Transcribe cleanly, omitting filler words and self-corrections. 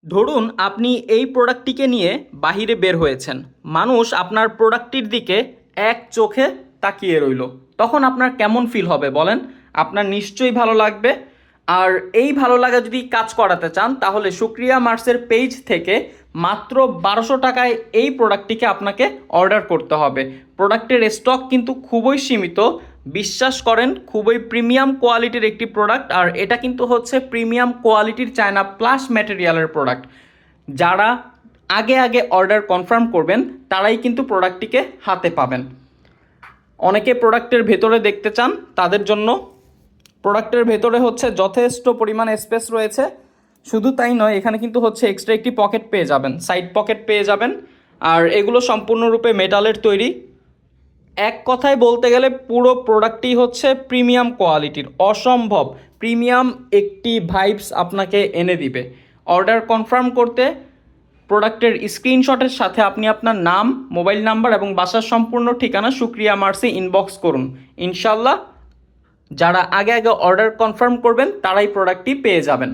ধরুন আপনি এই প্রোডাক্টটিকে নিয়ে বাহিরে বের হয়েছেন, মানুষ আপনার প্রোডাক্টটির দিকে এক চোখে তাকিয়ে রইল, তখন আপনার কেমন ফিল হবে বলেন? আপনার নিশ্চয়ই ভালো লাগবে। আর এই ভালো লাগা যদি কাজ করাতে চান তাহলে শুক্রিয়া মার্সের পেজ থেকে মাত্র 1200 টাকায় এই প্রোডাক্টটিকে আপনাকে অর্ডার করতে হবে। প্রোডাক্টের স্টক কিন্তু খুবই সীমিত, বিশ্বাস করেন খুবই প্রিমিয়াম কোয়ালিটির একটি প্রোডাক্ট। আর এটা কিন্তু হচ্ছে প্রিমিয়াম কোয়ালিটির চায়না প্লাস ম্যাটেরিয়ালের প্রোডাক্ট। যারা আগে আগে অর্ডার কনফার্ম করবেন তারাই কিন্তু প্রোডাক্টটিকে হাতে পাবেন। অনেকে প্রোডাক্টের ভেতরে দেখতে চান, তাদের জন্য প্রোডাক্টের ভেতরে হচ্ছে যথেষ্ট পরিমাণ স্পেস রয়েছে। শুধু তাই নয়, এখানে কিন্তু হচ্ছে এক্সট্রা একটি পকেট পেয়ে যাবেন, সাইড পকেট পেয়ে যাবেন। আর এগুলো সম্পূর্ণরূপে মেটালের তৈরি। এক কথায় বলতে গেলে পুরো প্রোডাক্টটি হচ্ছে প্রিমিয়াম কোয়ালিটির, অসম্ভব প্রিমিয়াম একটি ভাইবস আপনাকে এনে দিবে। অর্ডার কনফার্ম করতে প্রোডাক্টের স্ক্রিনশটের সাথে আপনি আপনার নাম, মোবাইল নাম্বার এবং বাসার সম্পূর্ণ ঠিকানা শুক্রিয়া মার্সে ইনবক্স করুন। ইনশাল্লাহ যারা আগে আগে অর্ডার কনফার্ম করবেন তারাই প্রোডাক্টটি পেয়ে যাবেন।